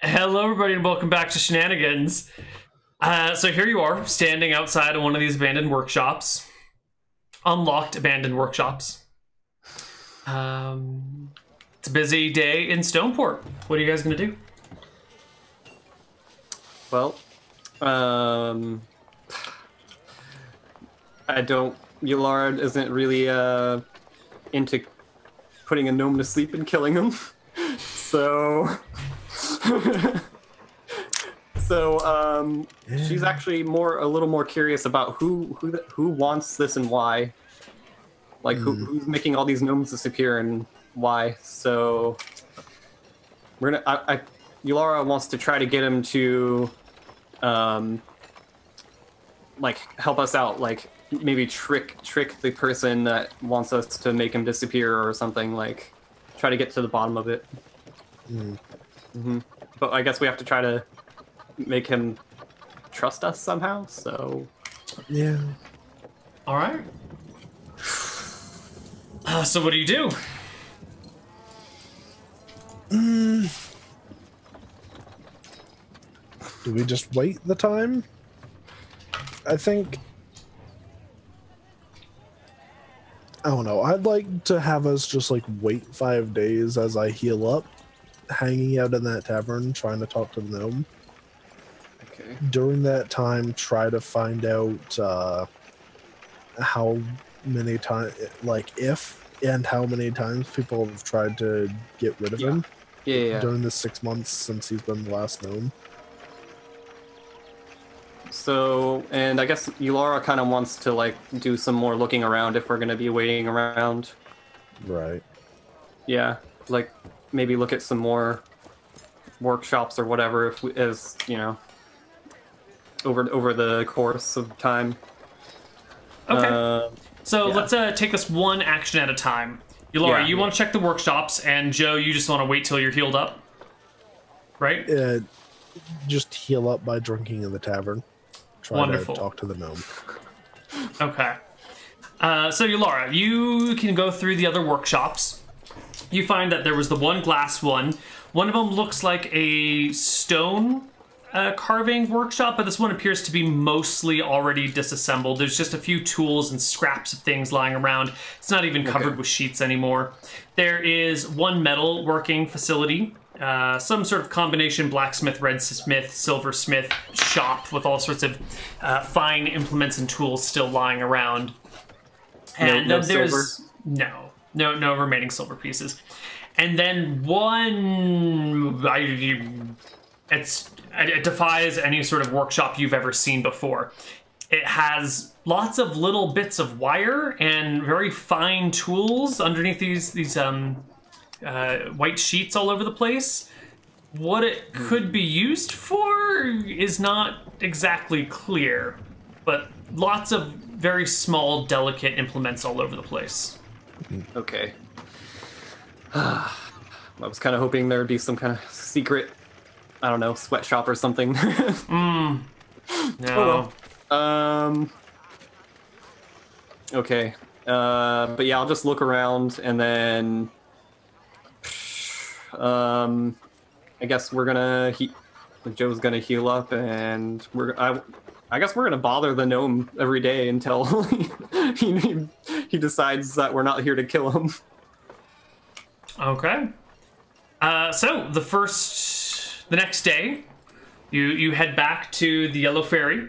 Hello everybody and welcome back to Shenanigans. So here you are, standing outside of one of these abandoned workshops. Unlocked abandoned workshops. It's a busy day in Stoneport. What are you guys gonna do? Well, Yulard isn't really into putting a gnome to sleep and killing him. She's actually a little more curious about who wants this and why. Like who's making all these gnomes disappear and why. So we're gonna. Yulara wants to try to get him to, like help us out. Like maybe trick the person that wants us to make him disappear or something. Like try to get to the bottom of it. But I guess we have to try to make him trust us somehow, so... Yeah. Alright. So what do you do? Do we just wait the time? I think... I don't know. I'd like to have us just, like, wait 5 days as I heal up, hanging out in that tavern, trying to talk to the gnome. Okay. During that time, try to find out how many times, like, if and how many times people have tried to get rid of him. Yeah. During the 6 months since he's been the last gnome. So, and I guess Yulara kind of wants to, like, do some more looking around if we're going to be waiting around. Right. Yeah, like, maybe look at some more workshops or whatever, if we, as, you know, over the course of time. Okay. So yeah. let's take this one action at a time. Yulara, you want to check the workshops, and Joe, you just want to wait till you're healed up, right? Just heal up by drinking in the tavern. Try to talk to the gnome. Okay. So Yulara, you can go through the other workshops. You find that there was the one glass one. One of them looks like a stone carving workshop, but this one appears to be mostly already disassembled. There's just a few tools and scraps of things lying around. It's not even covered with sheets anymore. There is one metal working facility. Some sort of combination blacksmith, redsmith, silversmith shop with all sorts of fine implements and tools still lying around. And no there's silver? No remaining silver pieces. And then one, it defies any sort of workshop you've ever seen before. It has lots of little bits of wire and very fine tools underneath these white sheets all over the place. What it could be used for is not exactly clear, but lots of very small, delicate implements all over the place. Okay. I was kind of hoping there would be some kind of secret, I don't know, sweatshop or something. No. Oh, well. Okay. But yeah, I'll just look around and then... I guess we're gonna Joe's gonna heal up, and I guess we're gonna bother the gnome every day until he decides that we're not here to kill him. Okay. So the next day, you head back to the Yellow Ferry,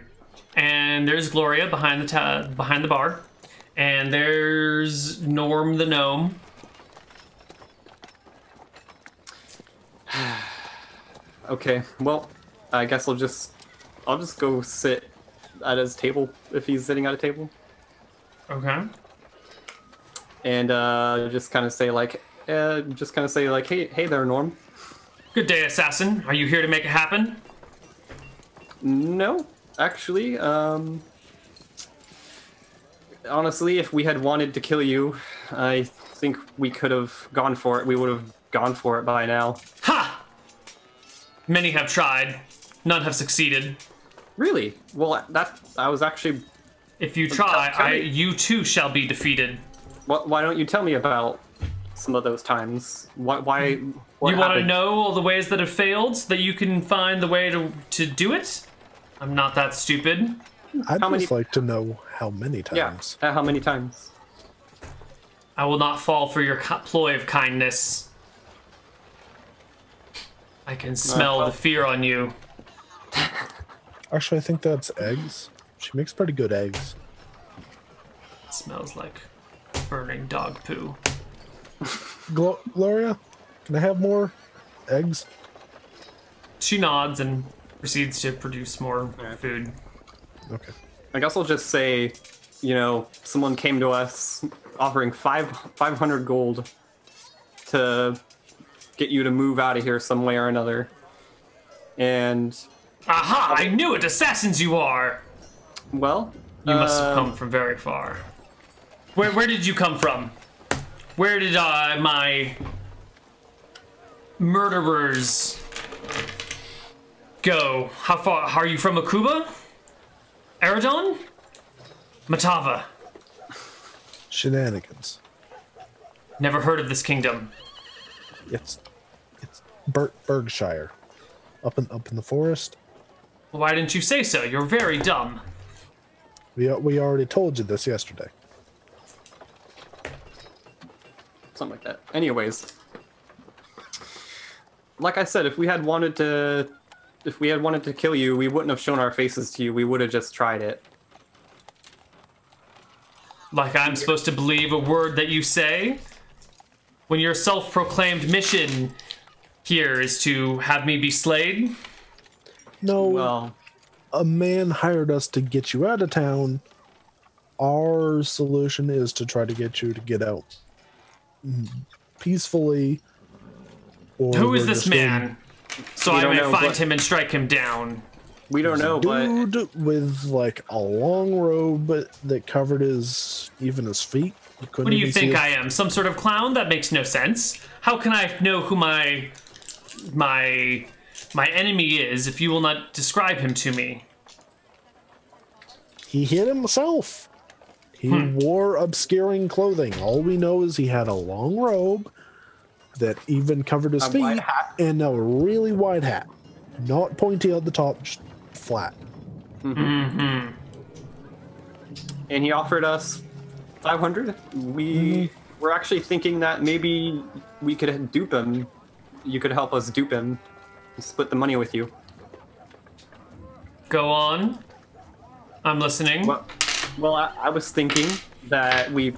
and there's Gloria behind the bar, and there's Norm the gnome. Okay, well, I guess I'll just go sit at his table if he's sitting at a table. Okay. And just kind of say like, hey there, Norm. Good day, assassin. Are you here to make it happen? No, actually, honestly, if we had wanted to kill you, I think we could have gone for it. We would have gone for it by now. Ha! Many have tried. None have succeeded. Really? Well, I was actually... If you try, you too shall be defeated. Why don't you tell me about some of those times. Why what You want to happened? know all the ways that have failed so that you can find the way to do it? I'm not that stupid. I'd How many- just like to know how many Yeah, times. how many times? I will not fall for your ploy of kindness. I can smell well- the fear on you. Actually, I think that's eggs. She makes pretty good eggs. It smells like burning dog poo. Gloria, can I have more eggs? She nods and proceeds to produce more food. Okay. I guess I'll just say, you know, someone came to us offering 500 gold to get you to move out of here some way or another. And, Aha! I knew it! Assassins you are! well... You must have come from very far. Where did you come from? Where did my murderers go? How far? Are you from Akuba? Eridon? Matava? Shenanigans. Never heard of this kingdom. It's Berkshire. Up in the forest. Why didn't you say so? You're very dumb. We already told you this yesterday. Something like that. Anyways, like I said, if we had wanted to kill you, we wouldn't have shown our faces to you. We would have just tried it. Like I'm supposed to believe a word that you say? When your self-proclaimed mission here is to have me be slayed? No, Well, a man hired us to get you out of town. Our solution is to try to get you to get out peacefully. Or Who is we're this just going- man? So We I don't may know, find but- him and strike him down. we don't know, but Dude with like a long robe that covered his feet. What do you think I am? Some sort of clown? That makes no sense. How can I know who my enemy is if you will not describe him to me? He hid himself. He wore obscuring clothing. All we know is he had a long robe that even covered his A feet wide hat. and a really wide hat. Not pointy at the top, just flat. and he offered us 500. We were actually thinking that maybe we could dupe him. You could help us dupe him. Split the money with you. Go on. I'm listening. Well, I was thinking that we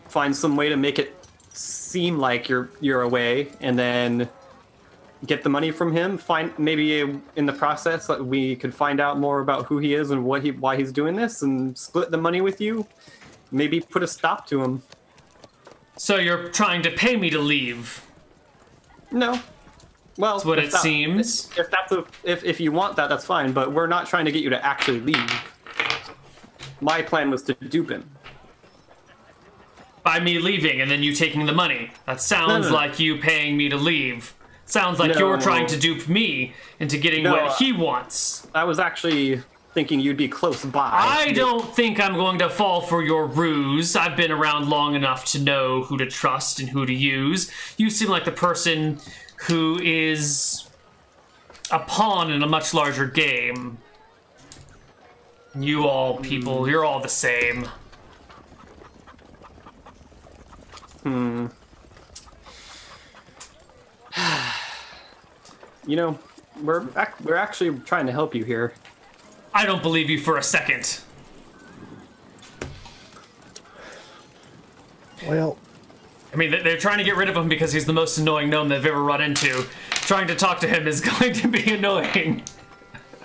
find some way to make it seem like you're away, and then get the money from him. Find maybe in the process that we could find out more about who he is and why he's doing this, and split the money with you. Maybe put a stop to him. So you're trying to pay me to leave? No. Well, That's what if it that- seems. If you want that, that's fine. But we're not trying to get you to actually leave. My plan was to dupe him. By me leaving and then you taking the money. That sounds No. like you paying me to leave. Sounds like No. you're trying to dupe me into getting No, what he wants. I was actually thinking you'd be close by. I don't think I'm going to fall for your ruse. I've been around long enough to know who to trust and who to use. You seem like the person who is a pawn in a much larger game. You all people, you're all the same. You know, we're actually trying to help you here. I don't believe you for a second. Well, I mean, they're trying to get rid of him because he's the most annoying gnome they've ever run into. Trying to talk to him is going to be annoying.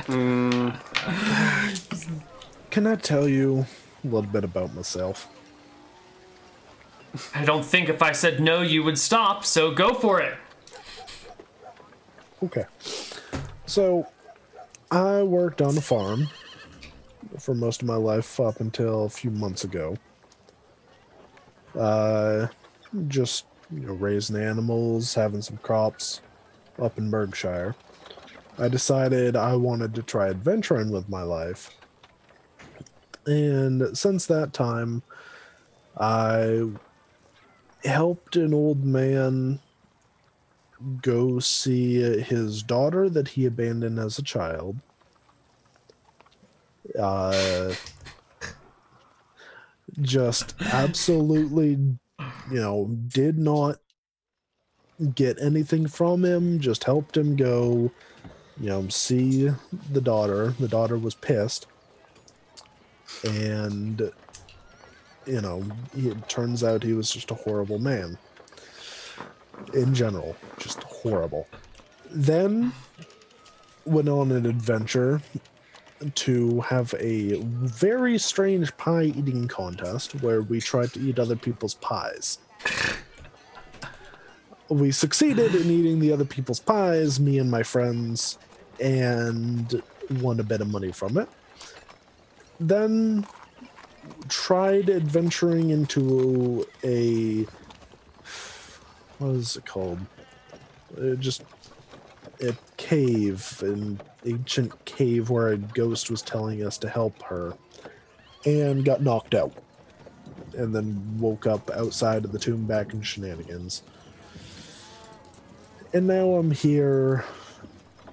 can I tell you a little bit about myself? I don't think if I said no, you would stop, so go for it. Okay. So, I worked on a farm for most of my life up until a few months ago. Just, raising animals, having some crops up in Berkshire. I decided I wanted to try adventuring with my life. And since that time, I helped an old man go see his daughter that he abandoned as a child. Just absolutely, did not get anything from him, just helped him go, see the daughter. The daughter was pissed. And, it turns out he was just a horrible man. In general, just horrible. Then went on an adventure to have a very strange pie eating contest where we tried to eat other people's pies. We succeeded in eating the other people's pies, me and my friends, and won a bit of money from it. Then tried adventuring into what is it called? Just a cave, an ancient cave where a ghost was telling us to help her, and got knocked out. And then woke up outside of the tomb back in Shenanigans. And now I'm here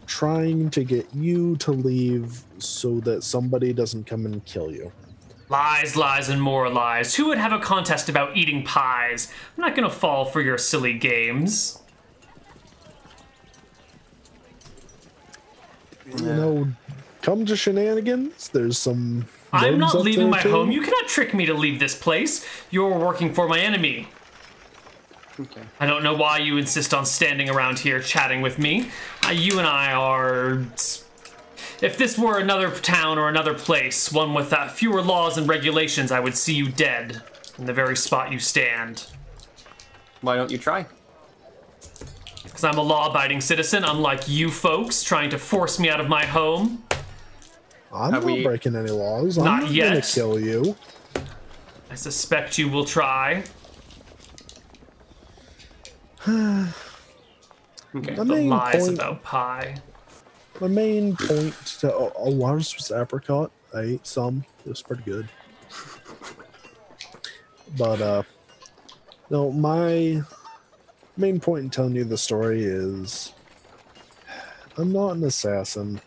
trying to get you to leave so that somebody doesn't come and kill you. Lies, lies, and more lies. Who would have a contest about eating pies? I'm not gonna fall for your silly games. Come to Shenanigans. There's some... I'm not leaving my home. You cannot trick me to leave this place. You're working for my enemy. Okay. I don't know why you insist on standing around here chatting with me. You and I are... If this were another town or another place, one with fewer laws and regulations, I would see you dead in the very spot you stand. Why don't you try? Because I'm a law-abiding citizen, unlike you folks trying to force me out of my home. I'm not breaking any laws. I'm Not not yet. gonna kill you. I suspect you will try. Okay. The lies about pie. My main point to ours was apricot. I ate some. It was pretty good. But no, my main point in telling you the story is I'm not an assassin.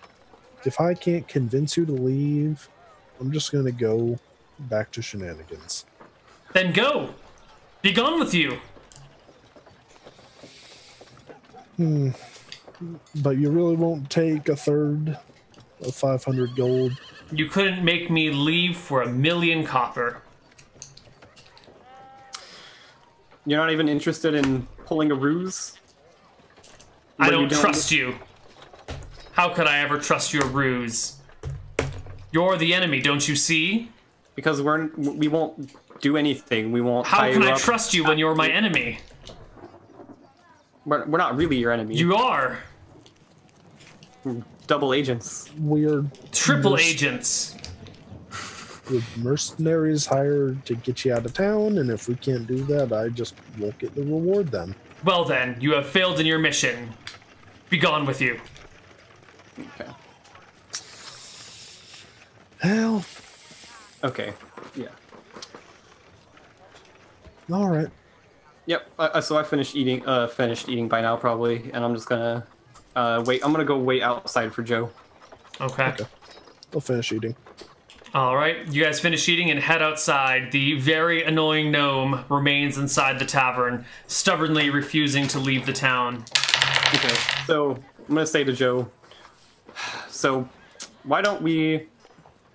If I can't convince you to leave, I'm just gonna go back to Shenanigans. Then go! Be gone with you! But you really won't take a third of 500 gold? You couldn't make me leave for 1,000,000 copper. You're not even interested in pulling a ruse? I don't trust you. How could I ever trust your ruse? You're the enemy, don't you see? Because we won't do anything. We won't. How can I trust you when you're my enemy? We're not really your enemy. You are. We're double agents. We're triple agents. We're mercenaries hired to get you out of town, and if we can't do that, I just won't get the reward then. Well then, you have failed in your mission. Be gone with you. Okay. Hell. Okay. Yeah. All right. Yep. So I finished eating. Finished eating by now probably, and I'm just gonna wait. I'm gonna go wait outside for Joe. Okay. I'll finish eating. All right. You guys finish eating and head outside. The very annoying gnome remains inside the tavern, stubbornly refusing to leave the town. Okay. So I'm gonna say to Joe. So, why don't we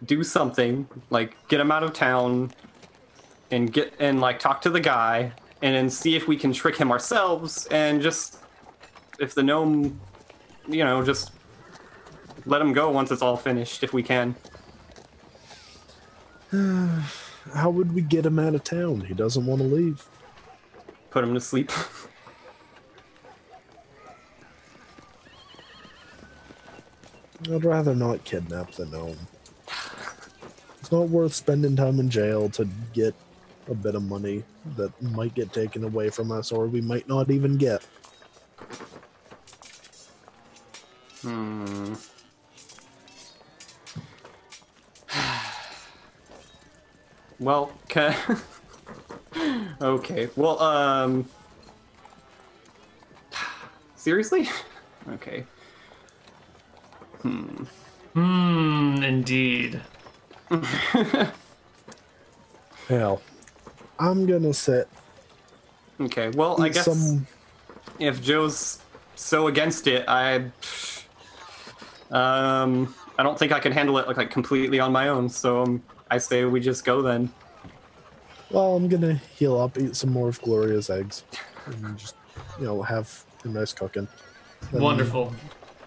do something like get him out of town and talk to the guy and then see if we can trick him ourselves and just if the gnome, just let him go once it's all finished if we can. How would we get him out of town? He doesn't want to leave. Put him to sleep. I'd rather not kidnap the gnome. It's not worth spending time in jail to get a bit of money that might get taken away from us, or we might not even get. Well, Okay. Well, seriously? Okay. Indeed. Hell, I'm gonna sit. Okay. Well, I guess if Joe's so against it, I don't think I can handle it like completely on my own. So I say we just go then. Well, I'm gonna heal up, eat some more of Gloria's eggs, and just, have a nice cooking. And Wonderful.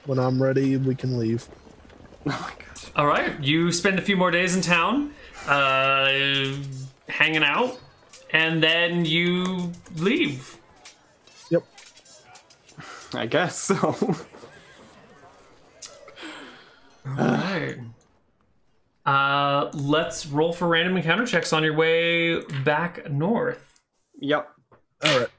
when I'm ready, we can leave. Oh my gosh. All right, you spend a few more days in town, hanging out, and then you leave. Yep. I guess so. All right. Let's roll for random encounter checks on your way back north. Yep. All right.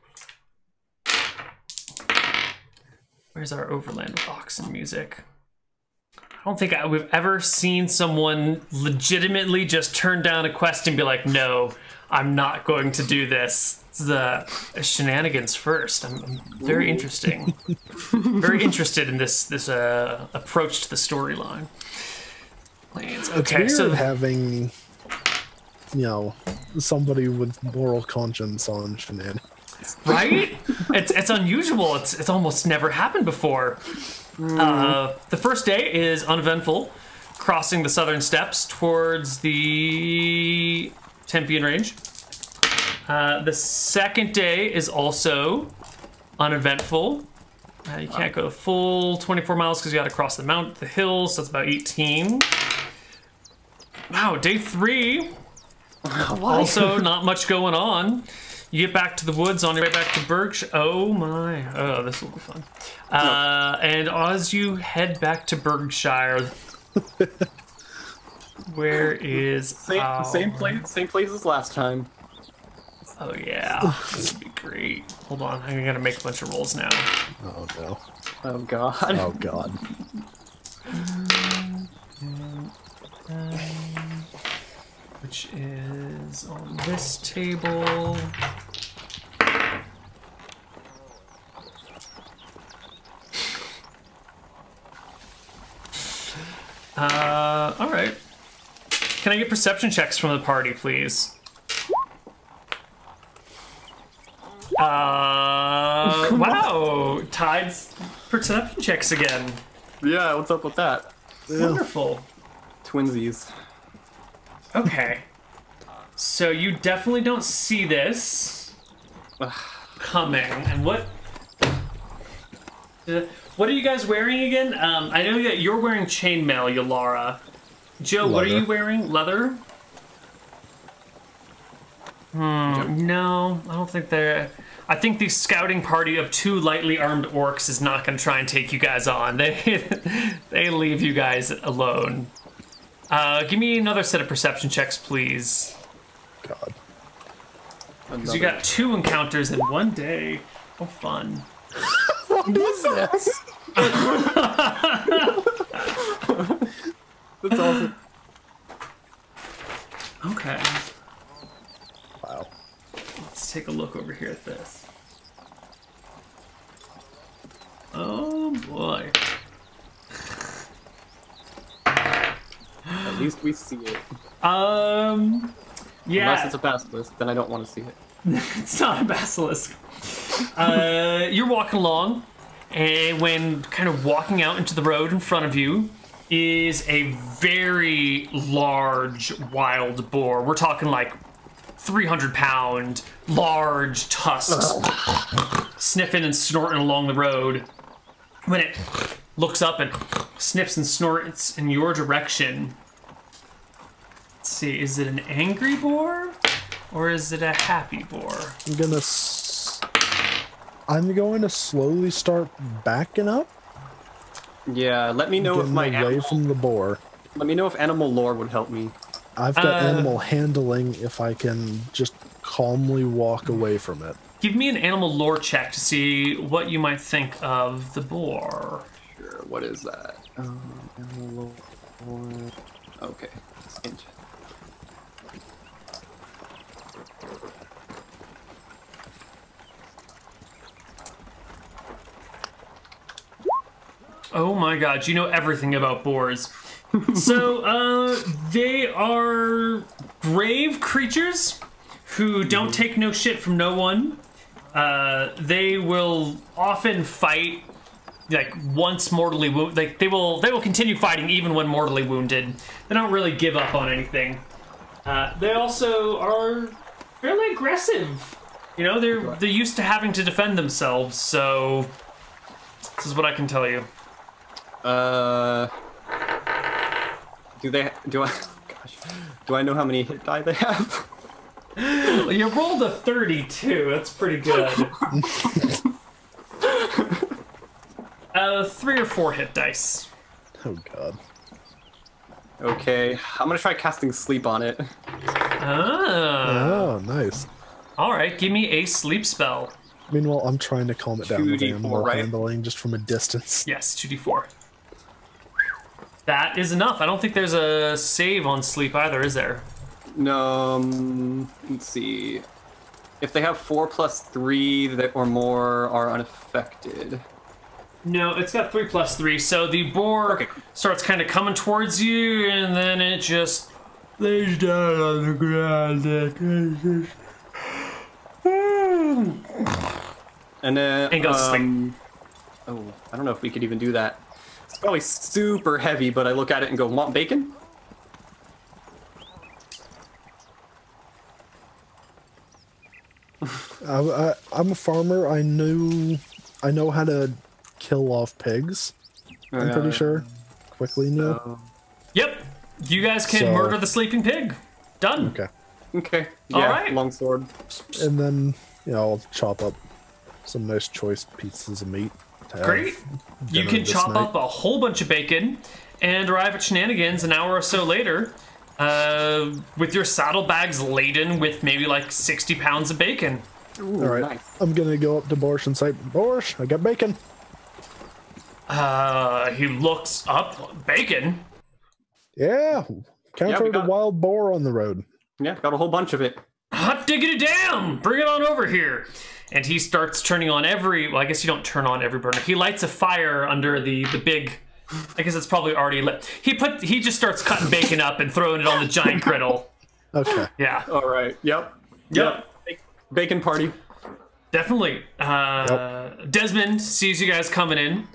Where's our overland with oxen music? I don't think we've ever seen someone legitimately just turn down a quest and be like, no, I'm not going to do this. It's the Shenanigans first. I'm very interesting. Very interested in this approach to the storyline. Okay, it's so weird having, somebody with moral conscience on Shenanigans. right? It's unusual. It's almost never happened before. The first day is uneventful, crossing the southern steppes towards the Tempian range. The second day is also uneventful. You can't go the full 24 miles because you got to cross the hills. So that's about 18. Wow, day 3. Also, not much going on. You get back to the woods on your way back to Berkshire. Oh my. Oh, this will be fun. And as you head back to Berkshire, where is same place as last time. Oh yeah, this would be great. Hold on, I'm gonna make a bunch of rolls now. Oh no. Oh god. Oh god. Which is on this table. All right. Can I get perception checks from the party, please? Wow, Tide's perception checks again. Yeah, what's up with that? Wonderful. Twinsies. Okay. So you definitely don't see this coming. And what are you guys wearing again? I know that you're wearing chainmail, Yalara. Joe, Leather. what are you wearing? Leather? No, I don't think they're... I think the scouting party of 2 lightly armed orcs is not going to try and take you guys on. They leave you guys alone. Give me another set of perception checks, please. God. Because you got 2 encounters in one day. Oh, fun. What is this? That's awesome. Okay. Wow. Let's take a look over here at this. Oh, boy. At least we see it. Yeah. Unless it's a basilisk, then I don't want to see it. It's not a basilisk. You're walking along, and when kind of walking out into the road in front of you is a very large wild boar. We're talking like 300-pound, large tusks, sniffing and snorting along the road. When it looks up and sniffs and snorts in your direction, let's see, is it an angry boar or is it a happy boar? I'm going to slowly start backing up. Yeah, let me know if my away from the boar. Let me know if animal lore would help me. I've got animal handling if I can just calmly walk away from it. Give me an animal lore check to see what you might think of the boar. Sure, what is that? Animal lore. Okay. Oh my god, you know everything about boars. So, they are brave creatures who don't take no shit from no one. They will often fight, like, once mortally wounded. Like, they will continue fighting even when mortally wounded. They don't really give up on anything. They also are fairly aggressive. You know, they're used to having to defend themselves, so this is what I can tell you. Do I know how many hit die they have? You rolled a 32. That's pretty good. 3 or 4 hit dice. Oh god. Okay, I'm gonna try casting sleep on it. Oh, nice. All right, give me a sleep spell. Meanwhile, I'm trying to calm it down with 2d4, animal right? handling just from a distance. Yes, 2d4. That is enough. I don't think there's a save on sleep either, is there? No, let's see. If they have 4 plus 3 or more are unaffected. No, it's got 3 plus 3, so the boar starts kind of coming towards you, and then it just lays down on the ground. And then And goes to sleep. Oh, I don't know if we could even do that. It's probably super heavy, but I look at it and go, want bacon? I'm a farmer. I know how to kill off pigs. I'm pretty sure. Quickly, Neal. Yep, you guys can So- murder the sleeping pig. Done. Okay. Okay. All Yeah, right. longsword. And then, I'll chop up some nice choice pieces of meat. to have Great. You dinner can this chop night. up a whole bunch of bacon and arrive at Shenanigans an hour or so later with your saddlebags laden with maybe like 60 pounds of bacon. Ooh, All right. nice. I'm going to go up to Borsch and say, Borsch, I got bacon. He looks up. Bacon? Yeah. Countered got- a wild boar on the road. Yeah, got a whole bunch of it. Hot diggity damn! Bring it on over here. And he starts turning on well, I guess you don't turn on every burner. He lights a fire under the big, I guess it's probably already lit. He just starts cutting bacon up and throwing it on the giant griddle. Okay. Yeah, All right. Yep. Bacon party. definitely. Desmond sees you guys coming in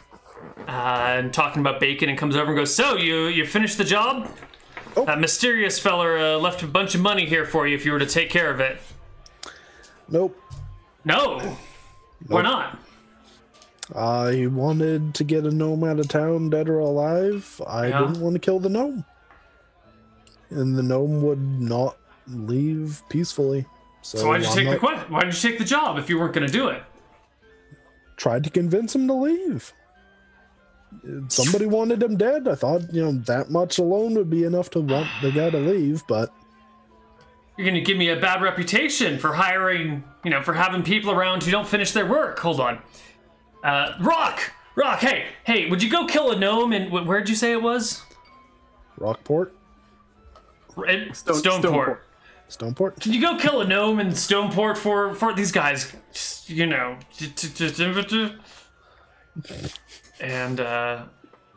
and talking about bacon and comes over and goes, so you finished the job? Oh. That mysterious feller left a bunch of money here for you if you were to take care of it. Nope. No. Why not? I wanted to get a gnome out of town, dead or alive. I Yeah. didn't want to kill the gnome. And the gnome would not leave peacefully. So Why'd you take the job if you weren't going to do it? Tried to convince him to leave. Somebody wanted him dead. I thought, that much alone would be enough to want the guy to leave, but You're going to give me a bad reputation for hiring, for having people around who don't finish their work. Hold on. Rock, hey, would you go kill a gnome in, where'd you say it was? Rockport? Stoneport. Stoneport? Can you go kill a gnome in Stoneport for these guys? And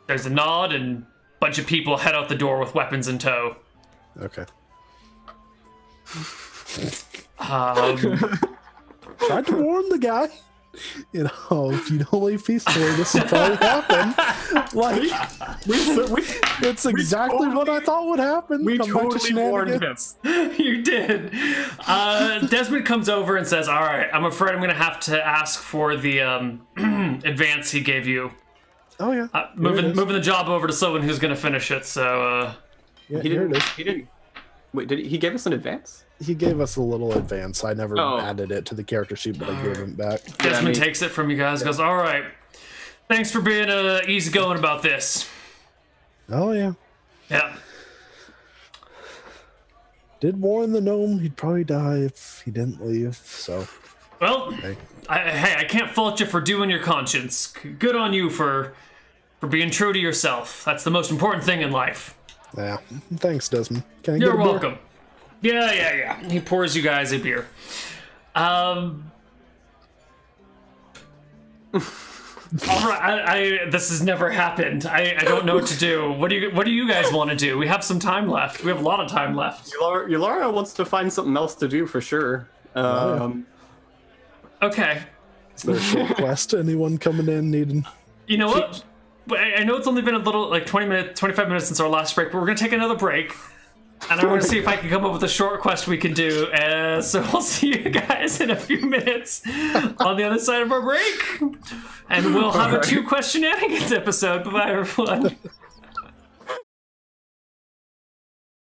there's a nod, and a bunch of people head out the door with weapons in tow. Okay. Um, Tried to warn the guy. If you don't leave peacefully, this will probably happen. It's exactly what I thought would happen. We Come back to totally warned him. Shenanigans. You did. Desmond comes over and says, all right, I'm afraid I'm going to have to ask for the advance he gave you. Oh, yeah. Moving the job over to someone who's going to finish it, so... Yeah, He here it didn't. is. He didn't. Wait, he gave us an advance? He gave us a little advance. I never Oh. added it to the character sheet, but I gave him back. Desmond me- takes it from you guys, goes, all right, thanks for being easygoing about this. Oh, yeah. Yeah. Did warn the gnome he'd probably die if he didn't leave, so... Well, Hey. I can't fault you for doing your conscience. Good on you for being true to yourself. That's the most important thing in life. Yeah. Thanks, Desmond. Can I You're get a beer? welcome. Yeah. He pours you guys a beer. All right, this has never happened. I don't know what to do. What do you guys want to do? We have some time left. We have a lot of time left. Laura wants to find something else to do for sure. Okay. Is there a short quest? Anyone coming in needing? You know what? I know it's only been a little, like 25 minutes since our last break, but we're gonna take another break. And I want to see if I can come up with a short quest we can do. So we'll see you guys in a few minutes on the other side of our break. And we'll have a 2 Shenanigans episode. Bye-bye, everyone.